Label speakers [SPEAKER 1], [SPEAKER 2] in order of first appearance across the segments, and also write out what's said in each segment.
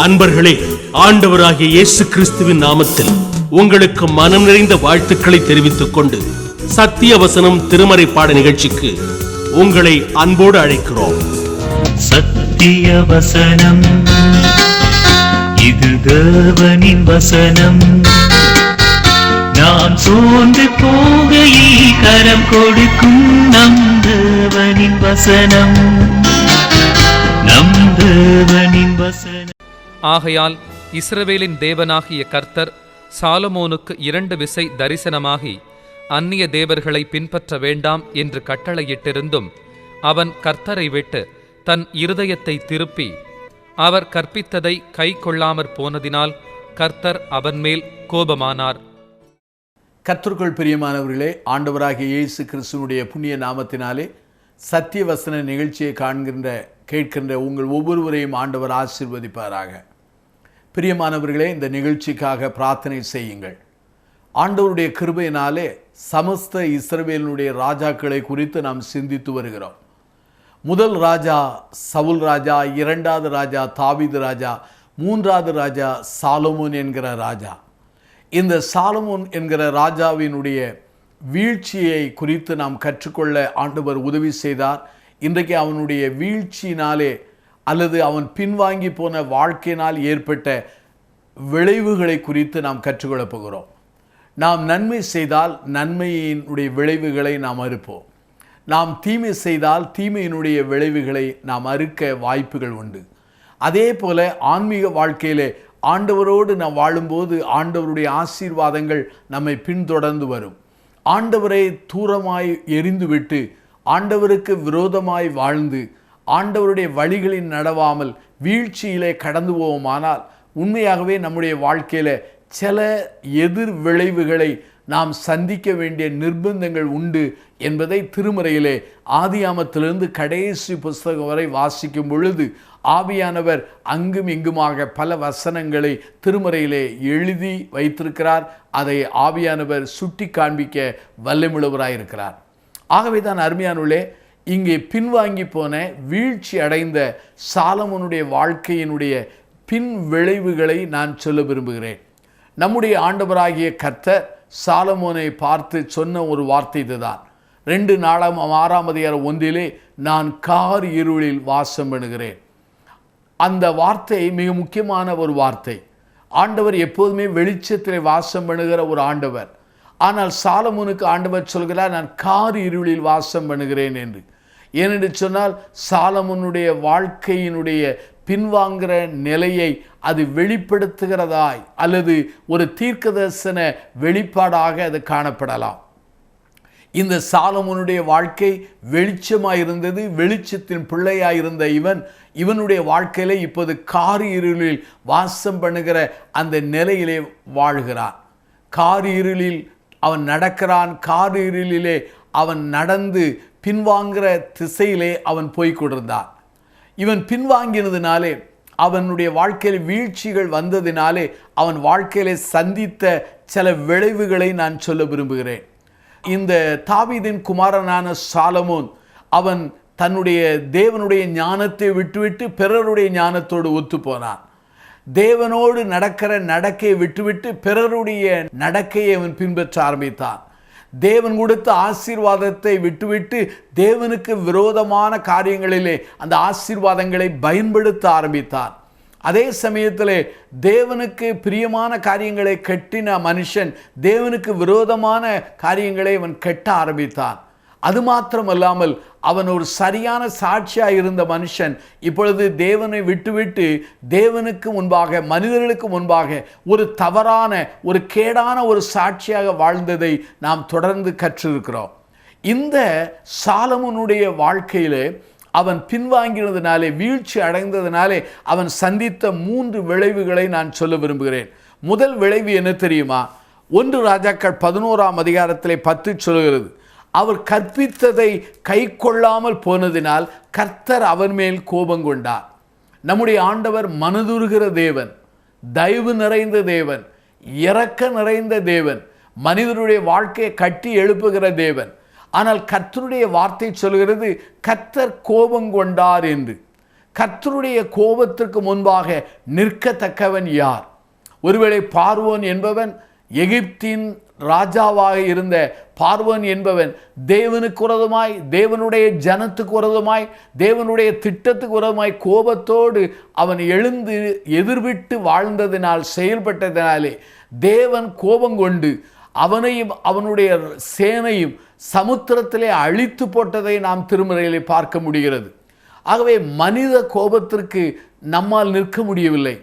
[SPEAKER 1] அன்பர்களே, ஆண்டவராகிய இயேசு கிறிஸ்துவின் நாமத்தில் உங்களுக்கு மனம் நிறைந்த வாழ்த்துக்களை தெரிவித்துக் கொண்டு சத்திய வசனம் திருமறை பாட நிகழ்ச்சிக்கு உங்களை அன்போடு அழைக்கிறோம்.
[SPEAKER 2] சத்திய வசனம், இது தேவனின் வசனம். நாம் சோர்ந்து போகையில் கரம் கொடுக்கும் நம் தேவனின் வசனம், நம் தேவனின் வசனம்.
[SPEAKER 3] ஆகையால் இஸ்ரவேலின் தேவனாகிய கர்த்தர் சாலமோனுக்கு 2 விசை தரிசனமாகி அந்நிய தேவர்களை பின்பற்ற வேண்டாம் என்று கட்டளையிட்டிருந்தும் அவன் கர்த்தரை விட்டு தன் இருதயத்தை திருப்பி அவர் கற்பித்ததை கை கொள்ளாமற் போனதினால் கர்த்தர் அவன் மேல் கோபமானார்.
[SPEAKER 4] கர்த்தருக்குள் பிரியமானவர்களே, ஆண்டவராகிய இயேசு கிறிஸ்துவினுடைய புண்ணிய நாமத்தினாலே சத்திய வசன நிகழ்ச்சியை கேட்கின்ற உங்கள் ஒவ்வொருவரையும் ஆண்டவர் ஆசீர்வதிப்பாராக. பிரியமானவர்களே, இந்த நிகழ்ச்சிக்காக பிரார்த்தனை செய்யுங்கள். ஆண்டவருடைய கிருபையினாலே சமஸ்த இஸ்ரவேலினுடைய ராஜாக்களை குறித்து நாம் சிந்தித்து வருகிறோம். முதல் ராஜா சவுல் ராஜா, 2வது ராஜா தாவீது ராஜா, 3வது ராஜா சாலமோன் என்கிற ராஜா. இந்த சாலமோன் என்கிற ராஜாவினுடைய வீழ்ச்சியை குறித்து நாம் கற்றுக்கொள்ள ஆண்டவர் உதவி செய்தார். இன்றைக்கு அவனுடைய வீழ்ச்சியினாலே அல்லது அவன் பின்வாங்கி போன வாழ்க்கையினால் ஏற்பட்ட விளைவுகளை குறித்து நாம் கற்றுக்கொள்ளப் போகிறோம். நாம் நன்மை செய்தால் நன்மையினுடைய விளைவுகளை நாம் அறுப்போம். நாம் தீமை செய்தால் தீமையினுடைய விளைவுகளை நாம் அறுக்க வாய்ப்புகள் உண்டு. அதே போல ஆன்மீக வாழ்க்கையிலே ஆண்டவரோடு நாம் வாழும்போது ஆண்டவருடைய ஆசீர்வாதங்கள் நம்மை பின்தொடர்ந்து வரும். ஆண்டவரை தூரமாய் எரிந்துவிட்டு ஆண்டவருக்கு விரோதமாய் வாழ்ந்து ஆண்டவருடைய வழிகளில் நடவாமல் வீழ்ச்சியிலே கடந்து போவோமானால் உண்மையாகவே நம்முடைய வாழ்க்கையில் சில எதிர் விளைவுகளை நாம் சந்திக்க வேண்டிய நிர்பந்தங்கள் உண்டு என்பதை திருமறையிலே ஆதியாமத்திலிருந்து கடைசி புஸ்தகம் வரை வாசிக்கும் பொழுது ஆவியானவர் அங்கும் இங்குமாக பல வசனங்களை திருமறையிலே எழுதி வைத்திருக்கிறார். அதை ஆவியானவர் சுட்டி காண்பிக்க வல்லமுள்ளவராயிருக்கிறார். ஆகவே தான் அருமையானுள்ளே, இங்கே பின்வாங்கி போன வீழ்ச்சி அடைந்த சாலமோனுடைய வாழ்க்கையினுடைய பின் விளைவுகளை நான் சொல்ல விரும்புகிறேன். நம்முடைய ஆண்டவராகிய கர்த்தர் சாலமோனை பார்த்து சொன்ன ஒரு வார்த்தை இதுதான். 2 Naளாகமம் நான் கார் இருளில் வாசம் பண்ணுகிறேன். அந்த வார்த்தை மிக முக்கியமான ஒரு வார்த்தை. ஆண்டவர் எப்போதுமே வெளிச்சத்தில் வாசம் பண்ணுகிற ஒரு ஆண்டவர். ஆனால் சாலமோனுக்கு ஆண்டவர் சொல்கிறார், நான் கார் இருளில் வாசம் பண்ணுகிறேன் என்று. ஏனென்று சொன்னால் சாலமோனுடைய வாழ்க்கையினுடைய பின்வாங்குகிற நிலையை அது வெளிப்படுத்துகிறதாய் அல்லது ஒரு தீர்க்கதரிசன வெளிப்பாடாக அது காணப்படலாம். இந்த சாலமோனுடைய வாழ்க்கை வெளிச்சமாயிருந்தது. வெளிச்சத்தின் பிள்ளையாயிருந்த இவனுடைய வாழ்க்கையிலே இப்போது கார் இருளில் வாசம் பண்ணுகிற அந்த நிலையிலே வாழ்கிறான். கார் இருளில் அவன் நடக்கிறான். கார் இருளிலே அவன் நடந்து பின்வாங்குகிற திசையிலே அவன் போய்கொண்டிருந்தான். இவன் பின்வாங்கினதினாலே அவனுடைய வாழ்க்கையில் வீழ்ச்சிகள் வந்ததினாலே அவன் வாழ்க்கையிலே சந்தித்த சில விளைவுகளை நான் சொல்ல விரும்புகிறேன். இந்த தாவீதின் குமாரனான சாலமோன் அவன் தன்னுடைய தேவனுடைய ஞானத்தை விட்டுவிட்டு பிறருடைய ஞானத்தோடு ஒத்து போனான். தேவனோடு நடக்கிற நடக்கையை விட்டுவிட்டு பிறருடைய நடக்கையை அவன் பின்பற்ற ஆரம்பித்தான். தேவன் கொடுத்த ஆசீர்வாதத்தை விட்டுவிட்டு தேவனுக்கு விரோதமான காரியங்களிலே அந்த ஆசீர்வாதங்களை பயன்படுத்த ஆரம்பித்தான். அதே சமயத்தில் தேவனுக்கு பிரியமான காரியங்களை கட்டின மனுஷன் தேவனுக்கு விரோதமான காரியங்களை அவன் கட்ட ஆரம்பித்தான். அது மாத்திரமல்லாமல் அவன் ஒரு சரியான சாட்சியாக இருந்த மனுஷன் இப்பொழுது தேவனை விட்டுவிட்டு தேவனுக்கு முன்பாக மனிதர்களுக்கு முன்பாக ஒரு தவறான ஒரு கேடான ஒரு சாட்சியாக வாழ்ந்ததை நாம் தொடர்ந்து கற்றிருக்கிறோம். இந்த சாலமோனுடைய வாழ்க்கையிலே அவன் பின்வாங்கினதினாலே வீழ்ச்சி அடைந்ததினாலே அவன் சந்தித்த 3 விளைவுகளை நான் சொல்ல விரும்புகிறேன். முதல் விளைவு என்ன தெரியுமா? 1 ராஜாக்கள் 11 10 சொல்கிறது, அவர் கற்பித்ததை கை கொள்ளாமல் போனதினால் கர்த்தர் அவன் மேல் கோபம் கொண்டார். நம்முடைய ஆண்டவர் மனதுருகிற தேவன், தயவு நிறைந்த தேவன், இரக்க நிறைந்த தேவன், மனிதனுடைய வாழ்க்கையை கட்டி எழுப்புகிற தேவன். ஆனால் கர்த்தருடைய வார்த்தை சொல்கிறது கர்த்தர் கோபம் கொண்டார் என்று. கர்த்தருடைய கோபத்திற்கு முன்பாக நிற்கத்தக்கவன் யார்? ஒருவேளை பார்வோன் என்பவன், எகிப்தின் ராஜாவாக இருந்த பார்வோன் என்பவன் தேவனுக்கு விரோதமாய், தேவனுடைய ஜனத்துக்கு விரோதமாய், தேவனுடைய திட்டத்துக்கு விரோதமாய் கோபத்தோடு அவன் எழுந்து எதிர்விட்டு வாழ்ந்ததினால், செயல்பட்டதினாலே தேவன் கோபம் கொண்டு அவனையும் அவனுடைய சேனையும் சமுத்திரத்திலே அழித்து போட்டதை நாம் திருமறையிலே பார்க்க முடிகிறது. ஆகவே மனித கோபத்திற்கு நம்மால் நிற்க முடியவில்லை.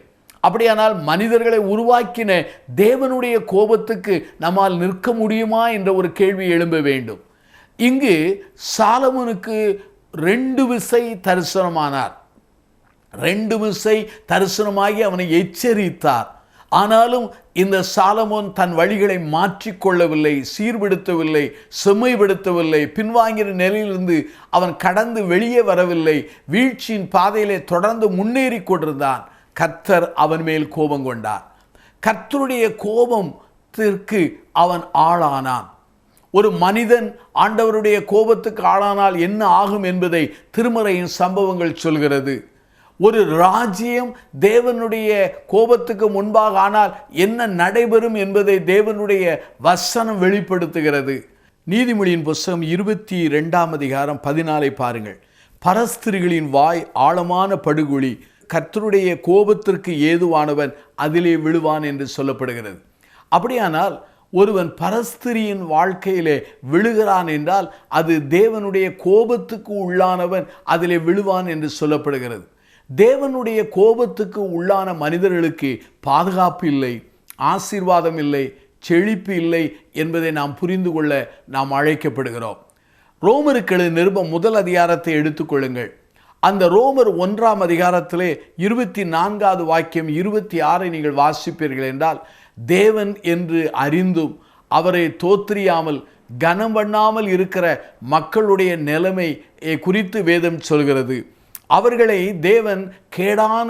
[SPEAKER 4] அப்படியானால் மனிதர்களை உருவாக்கின தேவனுடைய கோபத்துக்கு நம்மால் நிற்க முடியுமா என்ற ஒரு கேள்வி எழும்ப வேண்டும். இங்கு சாலமோனுக்கு 2 விசை தரிசனமானார். 2 விசை தரிசனமாகி அவனை எச்சரித்தார். ஆனாலும் இந்த சாலமோன் தன் வழிகளை மாற்றிக்கொள்ளவில்லை, சீர்படுத்தவில்லை, செம்மைப்படுத்தவில்லை. பின்வாங்கிற நிலையிலிருந்து அவன் கடந்து வெளியே வரவில்லை. வீழ்ச்சியின் பாதையிலே தொடர்ந்து முன்னேறி கொண்டிருந்தான். கர்த்தர் அவன் மேல் கோபம் கொண்டார். கர்த்தருடைய கோபத்திற்கு அவன் ஆளானான். ஒரு மனிதன் ஆண்டவருடைய கோபத்துக்கு ஆளானால் என்ன ஆகும் என்பதை திருமறையின் சம்பவங்கள் சொல்கிறது. ஒரு ராஜ்யம் தேவனுடைய கோபத்துக்கு முன்பாக ஆனால் என்ன நடைபெறும் என்பதை தேவனுடைய வசனம் வெளிப்படுத்துகிறது. நீதிமொழியின் புத்தகம் 22ஆம் அதிகாரம் 14 பாருங்கள். பரஸ்திரிகளின் வாய் ஆழமான படுகுழி, கர்த்தருடைய கோபத்திற்கு ஏதுவானவன் அதிலே விழுவான் என்று சொல்லப்படுகிறது. அப்படியானால் ஒருவன் பரஸ்திரியின் வாழ்க்கையிலே விழுகிறான் என்றால் அது தேவனுடைய கோபத்துக்கு உள்ளானவன் அதிலே விழுவான் என்று சொல்லப்படுகிறது. தேவனுடைய கோபத்துக்கு உள்ளான மனிதர்களுக்கு பாதுகாப்பு இல்லை, ஆசீர்வாதம் இல்லை, செழிப்பு இல்லை என்பதை நாம் புரிந்து கொள்ள நாம் அழைக்கப்படுகிறோம். ரோமருக்கு எழுதிய நிருபம் 1 அதிகாரத்தை எடுத்துக்கொள்ளுங்கள். அந்த ரோமர் 1ஆம் அதிகாரத்திலே 24வது வாக்கியம் 26 நீங்கள் வாசிப்பீர்கள் என்றால், தேவன் என்று அறிந்தும் அவரை தோத்திரியாமல் கனம் பண்ணாமல் இருக்கிற மக்களுடைய நிலைமை குறித்து வேதம் சொல்கிறது. அவர்களை தேவன் கேடான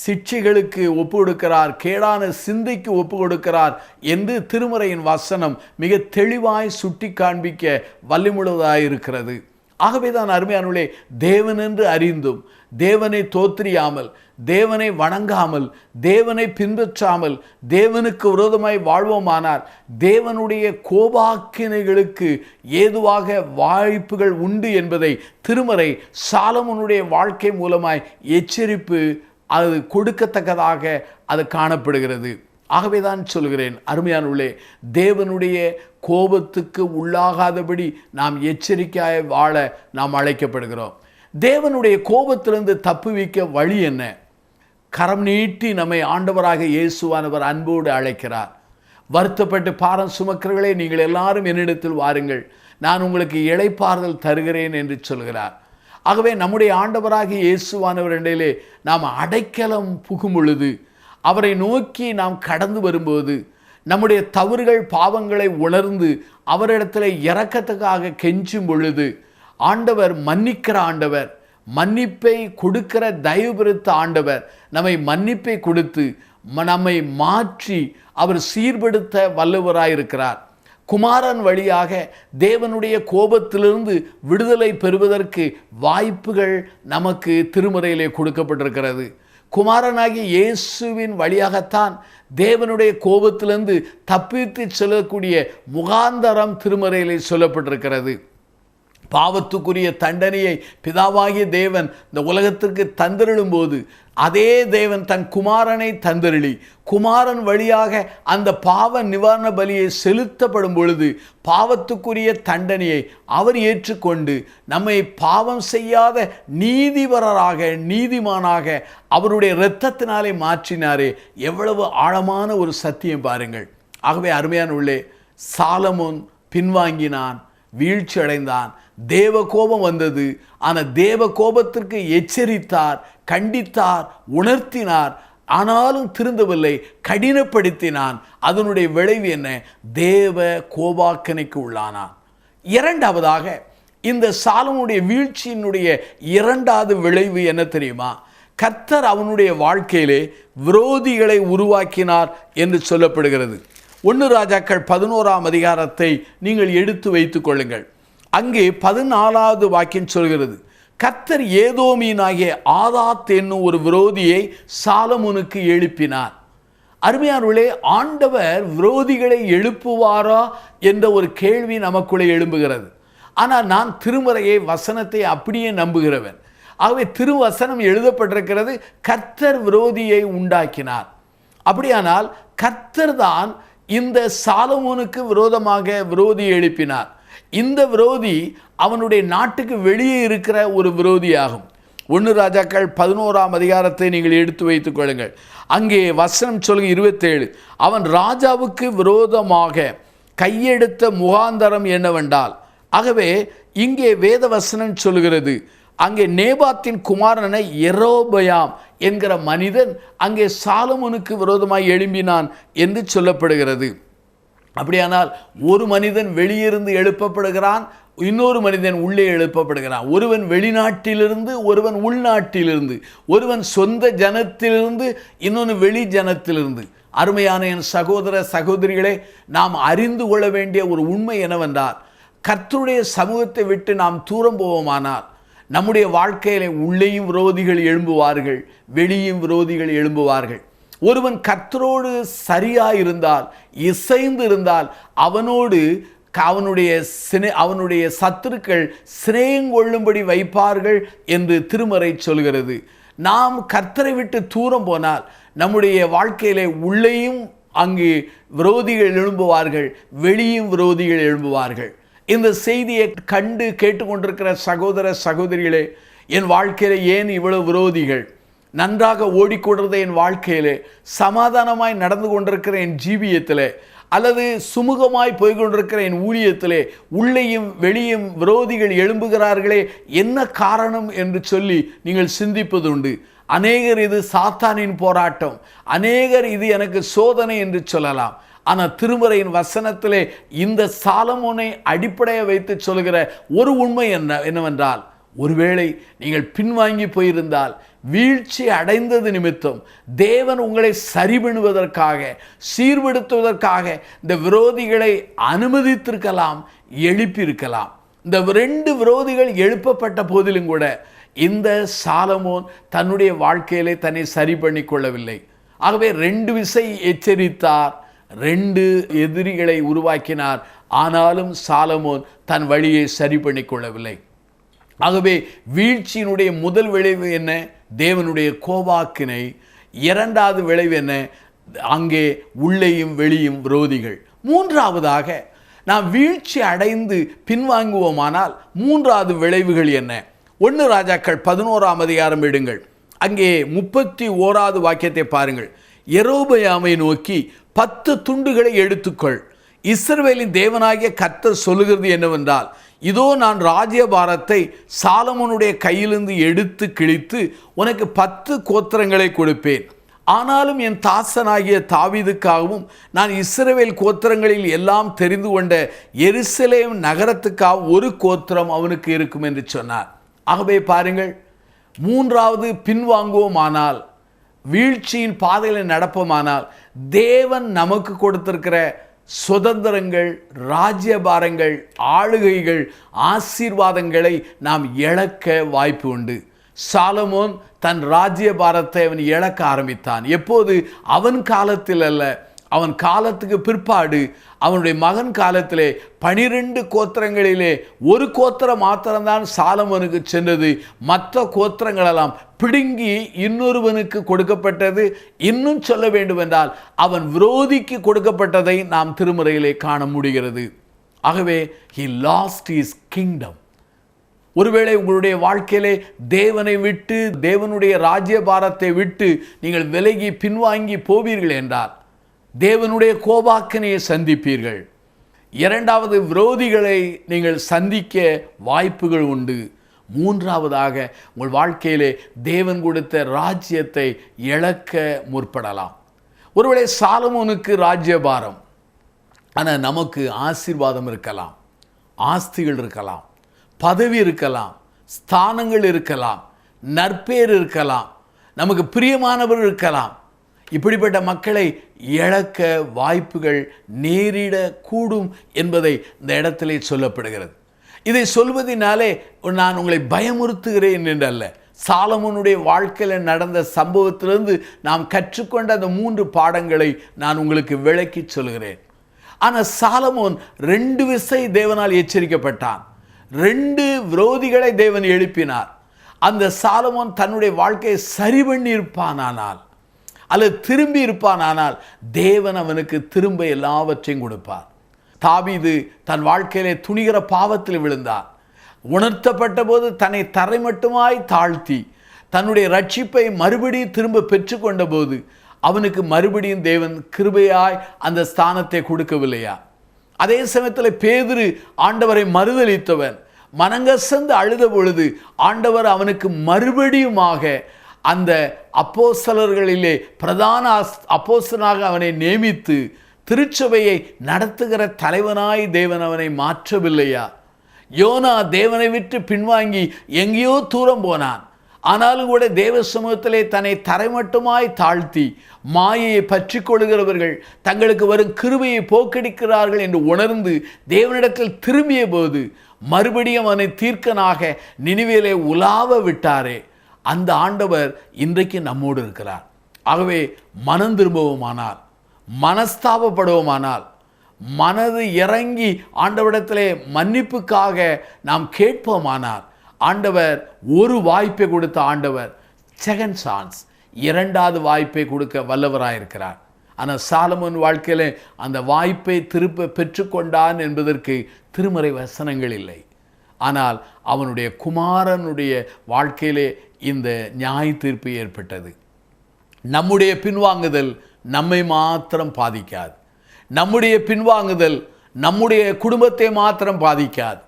[SPEAKER 4] சிட்சைகளுக்கு ஒப்பு கொடுக்கிறார், கேடான சிந்தைக்கு ஒப்பு கொடுக்கிறார் என்று திருமறையின் வசனம் மிக தெளிவாய் சுட்டி காண்பிக்க வல்லமுள்ளதாயிருக்கிறது. ஆகவேதான் அருமையானவர்களே, தேவன் என்று அறிந்தும் தேவனை தோத்திரியாமல், தேவனை வணங்காமல், தேவனை பின்பற்றாமல், தேவனுக்கு விரோதமாய் வாழ்வோமானால் தேவனுடைய கோபாக்கினைகளுக்கு ஏதுவாக வாய்ப்புகள் உண்டு என்பதை திருமறை சாலமோனுடைய வாழ்க்கை மூலமாய் எச்சரிப்பு அது கொடுக்கத்தக்கதாக அது காணப்படுகிறது. ஆகவேதான் சொல்கிறேன் அருமையானவர்களே, தேவனுடைய கோபத்துக்கு உள்ளாகாதபடி நாம் எச்சரிக்கையாய் வாழ நாம் அழைக்கப்படுகிறோம். தேவனுடைய கோபத்திலிருந்து தப்புவிக்க வழி என்ன? கரம் நீட்டி நம்மை ஆண்டவராக இயேசுவானவர் அன்போடு அழைக்கிறார். வருத்தப்பட்டு பாரம் சுமக்கிறவர்களே, நீங்கள் எல்லாரும் என்னிடத்தில் வாருங்கள், நான் உங்களுக்கு இளைப்பாறுதல் தருகிறேன் என்று சொல்கிறார். ஆகவே நம்முடைய ஆண்டவராக இயேசுவானவர் இடையிலே நாம் அடைக்கலம் புகும் பொழுது, அவரை நோக்கி நாம் கடந்து வரும்போது, நம்முடைய தவறுகள் பாவங்களை உணர்ந்து அவரிடத்தில் இரக்கத்துக்காக கெஞ்சும் பொழுது, ஆண்டவர் மன்னிக்கிற ஆண்டவர், மன்னிப்பை கொடுக்கிற தயவு பெருத்த ஆண்டவர் நம்மை மன்னிப்பை கொடுத்து நம்மை மாற்றி அவர் சீர்படுத்த வல்லவராயிருக்கிறார். குமாரன் வழியாக தேவனுடைய கோபத்திலிருந்து விடுதலை பெறுவதற்கு வாய்ப்புகள் நமக்கு திருமறையிலே கொடுக்கப்பட்டிருக்கிறது. குமாரனாகிய இயேசுவின் வழியாகத்தான் தேவனுடைய கோபத்திலிருந்து தப்பித்து செல்லக்கூடிய முகாந்தரம் திருமறையிலே சொல்லப்பட்டிருக்கிறது. பாவத்துக்குரிய தண்டனையை பிதாவாகிய தேவன் இந்த உலகத்திற்கு தந்தருளும் போது, அதே தேவன் தன் குமாரனை தந்தருளி குமாரன் வழியாக அந்த பாவ நிவாரண பலியை செலுத்தப்படும் பொழுது பாவத்துக்குரிய தண்டனையை அவர் ஏற்றுக்கொண்டு நம்மை பாவம் செய்யாத நீதிபரராக, நீதிமானாக அவருடைய இரத்தத்தினாலே மாற்றினாரே. எவ்வளவு ஆழமான ஒரு சத்தியம் பாருங்கள். ஆகவே அருமையான உள்ளே, சாலமோன் பின்வாங்கினான், வீழ்ச்சி அடைந்தான், தேவ கோபம் வந்தது. ஆனால் தேவ கோபத்திற்கு எச்சரித்தார், கண்டித்தார், உணர்த்தினார். ஆனாலும் திருந்தவில்லை, கடினப்படுத்தினான். அதனுடைய விளைவு என்ன? தேவ கோபாக்கனைக்கு உள்ளானான். இரண்டாவதாக, இந்த சாலமோனுடைய வீழ்ச்சியினுடைய இரண்டாவது விளைவு என்ன தெரியுமா? கர்த்தர் அவனுடைய வாழ்க்கையிலே விரோதிகளை உருவாக்கினார் என்று சொல்லப்படுகிறது. 1 ராஜாக்கள் 11ஆம் அதிகாரத்தை நீங்கள் எடுத்து வைத்துக் கொள்ளுங்கள். அங்கே 14வது வாக்கியம் சொல்கிறது, கர்த்தர் ஏதோமியனாகிய ஆதாத் என்னும் ஒரு விரோதியை சாலமோனுக்கு எழுப்பினார். அருமையானவர்களே, ஆண்டவர் விரோதிகளை எழுப்புவாரா என்ற ஒரு கேள்வி நமக்குள்ளே எழும்புகிறது. ஆனால் நான் திருமறையை வசனத்தை அப்படியே நம்புகிறவன். ஆகவே திருவசனம் எழுதப்பட்டிருக்கிறது, கர்த்தர் விரோதியை உண்டாக்கினார். அப்படியானால் கர்த்தர் தான் இந்த சாலமோனுக்கு விரோதமாக விரோதியை எழுப்பினார். இந்த விரோதி அவனுடைய நாட்டுக்கு வெளியே இருக்கிற ஒரு விரோதியாகும். 1 ராஜாக்கள் 11ஆம் அதிகாரத்தை நீங்கள் எடுத்து வைத்துக் கொள்ளுங்கள். அங்கே வசனம் சொல்லுங்க 27, அவன் ராஜாவுக்கு விரோதமாக கையெடுத்த முகாந்தரம் என்னவென்றால், ஆகவே இங்கே வேத வசனம் சொல்கிறது, அங்கே நேபாத்தின் குமாரனை யெரொபெயாம் என்கிற மனிதன் அங்கே சாலமோனுக்கு விரோதமாய் எழும்பினான் என்று சொல்லப்படுகிறது. அப்படியானால் ஒரு மனிதன் வெளியிருந்து எழுப்பப்படுகிறான், இன்னொரு மனிதன் உள்ளே எழுப்பப்படுகிறான். ஒருவன் வெளிநாட்டிலிருந்து, ஒருவன் உள்நாட்டிலிருந்து, ஒருவன் சொந்த ஜனத்திலிருந்து, இன்னொன்று வெளி ஜனத்திலிருந்து. அருமையான என் சகோதர சகோதரிகளே, நாம் அறிந்து கொள்ள வேண்டிய ஒரு உண்மை என்னவென்றால், கர்த்தருடைய சமூகத்தை விட்டு நாம் தூரம் போவோமானால் நம்முடைய வாழ்க்கையிலே உள்ளேயும் விரோதிகள் எழும்புவார்கள், வெளியும் விரோதிகள் எழும்புவார்கள். ஒருவன் கர்த்தரோடு சரியாயிருந்தால், இசைந்து இருந்தால், அவனுடைய சத்துருக்கள் சிநேகங்கொள்ளும்படி வைப்பார்கள் என்று திருமறை சொல்கிறது. நாம் கர்த்தரை விட்டு தூரம் போனால் நம்முடைய வாழ்க்கையிலே உள்ளேயும் அங்கு விரோதிகள் எழும்புவார்கள், வெளியும் விரோதிகள் எழும்புவார்கள். இந்த செய்தியை கண்டு கேட்டுக்கொண்டிருக்கிற சகோதர சகோதரிகளே, என் வாழ்க்கையிலே ஏன் இவ்வளவு விரோதிகள்? நன்றாக ஓடிக்கொண்டிருந்த என் வாழ்க்கையிலே, சமாதானமாய் நடந்து கொண்டிருக்கிற என் ஜீவியத்திலே, அல்லது சுமூகமாய் போய்கொண்டிருக்கிற என் ஊழியத்திலே உள்ளேயும் வெளியும் விரோதிகள் எழும்புகிறார்களே, என்ன காரணம் என்று சொல்லி நீங்கள் சிந்திப்பதுண்டு. அநேகர் இது சாத்தானின் போராட்டம், அநேகர் இது எனக்கு சோதனை என்று சொல்லலாம். ஆனால் திருமறையின் வசனத்திலே இந்த சாலமோனை அடிப்படையை வைத்து சொல்கிற ஒரு உண்மை என்னவென்றால், ஒருவேளை நீங்கள் பின்வாங்கி போயிருந்தால், வீழ்ச்சி அடைந்தது நிமித்தம் தேவன் உங்களை சரி பண்ணுவதற்காக, சீர்படுத்துவதற்காக இந்த விரோதிகளை அனுமதித்திருக்கலாம், எழுப்பியிருக்கலாம். இந்த 2 விரோதிகள் எழுப்பப்பட்ட போதிலும் கூட இந்த சாலமோன் தன்னுடைய வாழ்க்கையிலே தன்னை சரி பண்ணி கொள்ளவில்லை. ஆகவே 2 விசை எச்சரித்தார், 2 எதிரிகளை உருவாக்கினார். ஆனாலும் சாலமோன் தன் வழியை சரி பண்ணி கொள்ளவில்லை. ஆகவே வீழ்ச்சியினுடைய முதல் விளைவு என்ன? தேவனுடைய கோபாக்கினை. 2வது விளைவு என்ன? அங்கே உள்ளேயும் வெளியும் விரோதிகள். 3வதாக நாம் வீழ்ச்சி அடைந்து பின்வாங்குவோமானால் 3வது விளைவுகள் என்ன? 1 ராஜாக்கள் 11ஆம் அதிகாரம் எடுங்கள். அங்கே 31வது வாக்கியத்தை பாருங்கள். யெரொபெயாமை நோக்கி 10 துண்டுகளை எடுத்துக்கொள். இஸ்ரவேலின் தேவனாகிய கர்த்தர் சொல்லுகிறது என்னவென்றால், இதோ நான் ராஜ்யபாரத்தை சாலமோனுடைய கையிலிருந்து எடுத்து கிழித்து உனக்கு 10 கோத்திரங்களை கொடுப்பேன். ஆனாலும் என் தாசனாகிய தாவீதுக்காகவும் நான் இஸ்ரவேல் கோத்திரங்களில் எல்லாம் தெரிந்து கொண்ட எருசலேம் நகரத்துக்காக 1 கோத்திரம் அவனுக்கு இருக்கும் என்று சொன்னார். ஆகவே பாருங்கள், 3வது பின்வாங்குவோமானால், வீழ்ச்சியின் பாதையில் நடப்போமானால், தேவன் நமக்கு கொடுத்திருக்கிற சுதந்திரங்கள், ராஜ்யபாரங்கள், ஆளுகைகள், ஆசீர்வாதங்களை நாம் இழக்க வாய்ப்பு உண்டு. சாலமோன் தன் ராஜ்யபாரத்தை அவன் இழக்க ஆரம்பித்தான். எப்போது? அவன் காலத்தில் அல்ல, அவன் காலத்துக்கு பிற்பாடு அவனுடைய மகன் காலத்திலே 12 கோத்திரங்களிலே 1 கோத்திரம் மாத்திரம்தான் சாலமோனுக்கு சென்றது. மற்ற கோத்திரங்களெல்லாம் பிடுங்கி இன்னொருவனுக்கு கொடுக்கப்பட்டது. இன்னும் சொல்ல வேண்டுமென்றால் அவன் விரோதிக்கு கொடுக்கப்பட்டதை நாம் திருமறையிலே காண முடிகிறது. ஆகவே he lost his kingdom. ஒருவேளை உங்களுடைய வாழ்க்கையிலே தேவனை விட்டு, தேவனுடைய ராஜ்யபாரத்தை விட்டு நீங்கள் விலகி பின்வாங்கி போவீர்கள் என்றால் தேவனுடைய கோபாக்கினையை சந்திப்பீர்கள். 2வது விரோதிகளை நீங்கள் சந்திக்க வாய்ப்புகள் உண்டு. 3வதாக உங்கள் வாழ்க்கையிலே தேவன் கொடுத்த ராஜ்யத்தை இழக்க முற்படலாம். ஒருவேளை சாலமோனுக்கு ராஜ்யபாரம், ஆனால் நமக்கு ஆசீர்வாதம் இருக்கலாம், ஆஸ்திகள் இருக்கலாம், பதவி இருக்கலாம், ஸ்தானங்கள் இருக்கலாம், நற்பேர் இருக்கலாம், நமக்கு பிரியமானவர் இருக்கலாம். இப்படிப்பட்ட மக்களை இழக்க வாய்ப்புகள் நேரிடக்கூடும் என்பதை இந்த இடத்திலே சொல்லப்படுகிறது. இதை சொல்வதனாலே நான் உங்களை பயமுறுத்துகிறேன் என்றல்ல. சாலமோனுடைய வாழ்க்கையில் நடந்த சம்பவத்திலிருந்து நாம் கற்றுக்கொண்ட அந்த 3 பாடங்களை நான் உங்களுக்கு விளக்கி சொல்கிறேன். ஆனால் சாலமோன் 2 விசை தேவனால் எச்சரிக்கப்பட்டான். 2 விரோதிகளை தேவன் எழுப்பினார். அந்த சாலமோன் தன்னுடைய வாழ்க்கையை சரி பண்ணி இருப்பானால் அல்லது திரும்பி இருப்பானால் தேவன் அவனுக்கு திரும்ப எல்லாவற்றையும் கொடுப்பார். தாவீது தன் வாழ்க்கையிலே துணிகிற பாவத்தில் விழுந்தார். உணர்த்தப்பட்ட போது தன்னை தரைமட்டுமாய் தாழ்த்தி தன்னுடைய ரட்சிப்பை மறுபடியும் திரும்ப பெற்றுக்கொண்ட போது அவனுக்கு மறுபடியும் தேவன் கிருபையாய் அந்த ஸ்தானத்தை கொடுக்கவில்லையா? அதே சமயத்தில் பேதுரு ஆண்டவரை மறுதலித்தவன் மனங்கசந்து அழுத பொழுது ஆண்டவர் அவனுக்கு மறுபடியுமாக அந்த அப்போஸ்தலர்களிலே பிரதான அப்போஸ்தலனாக அவனை நியமித்து திருச்சபையை நடத்துகிற தலைவனாய் தேவன் அவனை மாற்றவில்லையா? யோனா தேவனை விட்டு பின்வாங்கி எங்கேயோ தூரம் போனான். ஆனாலும் கூட தேவ சமூகத்திலே தன்னை தரைமட்டுமாய் தாழ்த்தி மாயையை பற்றி கொள்கிறவர்கள் தங்களுக்கு வரும் கிருபையை போக்கடிக்கிறார்கள் என்று உணர்ந்து தேவனிடத்தில் திரும்பிய போது மறுபடியும் அவனை தீர்க்கனாக நினிவேலே உலாவ விட்டாரே, அந்த ஆண்டவர் இன்றைக்கு நம்மோடு இருக்கிறார். ஆகவே மனம் திரும்புவோமானால், மனஸ்தாபப்படுவோமானால், மனது இறங்கி ஆண்டவரிடத்திலே மன்னிப்புக்காக நாம் கேட்போமானால், ஆண்டவர் ஒரு வாய்ப்பை கொடுத்த ஆண்டவர் செகண்ட் சான்ஸ், 2வது வாய்ப்பை கொடுக்க வல்லவராயிருக்கிறார். ஆனால் சாலமோன் வாழ்க்கையில் அந்த வாய்ப்பை திருப்ப பெற்றுக்கொண்டான் என்பதற்கு திருமறை வசனங்கள் இல்லை. ஆனால் அவனுடைய குமாரனுடைய வாழ்க்கையிலே இந்த நியாய தீர்ப்பு ஏற்பட்டது. நம்முடைய பின்வாங்குதல் நம்மை மாத்திரம் பாதிக்காது. நம்முடைய பின்வாங்குதல் நம்முடைய குடும்பத்தை மாத்திரம் பாதிக்காது.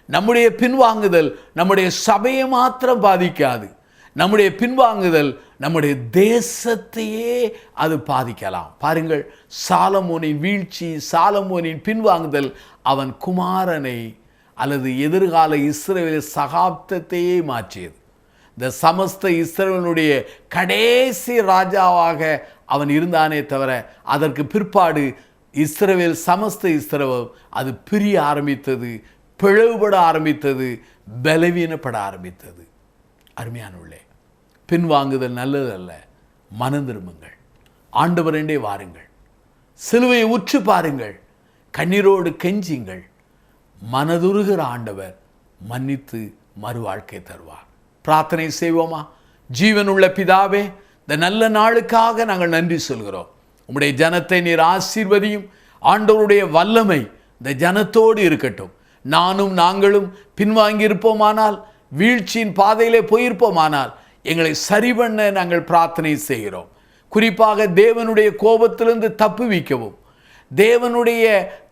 [SPEAKER 4] நம்முடைய பின்வாங்குதல் நம்முடைய சபையை மாத்திரம் பாதிக்காது. நம்முடைய பின்வாங்குதல் நம்முடைய தேசத்தையே அது பாதிக்கலாம். பாருங்கள், சாலமோனின் வீழ்ச்சி, சாலமோனின் பின்வாங்குதல் அவன் குமாரனை அல்லது எதிர்கால இஸ்ரவேல் சகாப்தத்தையே மாற்றியது. இந்த சமஸ்த இஸ்ரவேலுடைய கடைசி ராஜாவாக அவன் இருந்தானே தவிர அதற்கு பிற்பாடு இஸ்ரவேல் சமஸ்த இஸ்ரவேல் அது பிரிய ஆரம்பித்தது, பிளவுபட ஆரம்பித்தது, பலவீனப்பட ஆரம்பித்தது. அருமையானவர்களே, பின்வாங்குதல் நல்லதல்ல. மனம் திரும்புங்கள், ஆண்டவரண்டே வாருங்கள், சிலுவையை உற்று பாருங்கள், கண்ணீரோடு கெஞ்சிங்கள். மனதுருகிற ஆண்டவர் மன்னித்து மறு வாழ்க்கை தருவார். பிரார்த்தனை செய்வோமா? ஜீவனுள்ள பிதாவே, இந்த நல்ல நாளுக்காக நாங்கள் நன்றி சொல்கிறோம். உம்முடைய ஜனத்தை நீர் ஆசீர்வதியும். ஆண்டவருடைய வல்லமை இந்த ஜனத்தோடு இருக்கட்டும். நாங்களும் பின்வாங்கி இருப்போமானால், வீழ்ச்சியின் பாதையிலே போயிருப்போமானால் எங்களை சரி பண்ண நாங்கள் பிரார்த்தனை செய்கிறோம். குறிப்பாக தேவனுடைய கோபத்திலிருந்து தப்புவிக்கவும், தேவனுடைய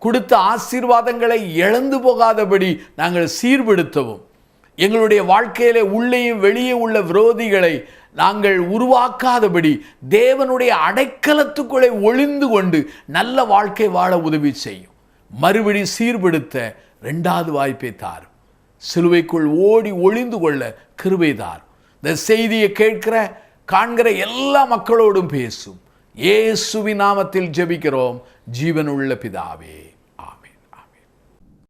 [SPEAKER 4] கொடுத்த ஆசீர்வாதங்களை இழந்து போகாதபடி நாங்கள் சீர்படுத்தவும், எங்களுடைய வாழ்க்கையிலே உள்ளேயும் வெளியே உள்ள விரோதிகளை நாங்கள் உருவாக்காதபடி தேவனுடைய அடைக்கலத்துக்குள்ளே ஒளிந்து கொண்டு நல்ல வாழ்க்கை வாழ உதவி செய்யும். மறுபடி சீர்படுத்த 2வது வாய்ப்பை தாரும். சிலுவைக்குள் ஓடி ஒளிந்து கொள்ள கிருபை தாரும். இந்த செய்தியை கேட்கிற காண்கிற எல்லா மக்களோடும் பேசும். இயேசுவின் நாமத்தில் ஜெபிக்கிறோம் ஜீவனுள்ள பிதாவே, ஆமென், ஆமென்.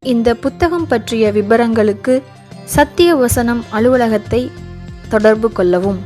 [SPEAKER 5] இந்த புத்தகம் பற்றிய விபரங்களுக்கு சத்திய வசனம் அலுவலகத்தை தொடர்பு கொள்ளவும்.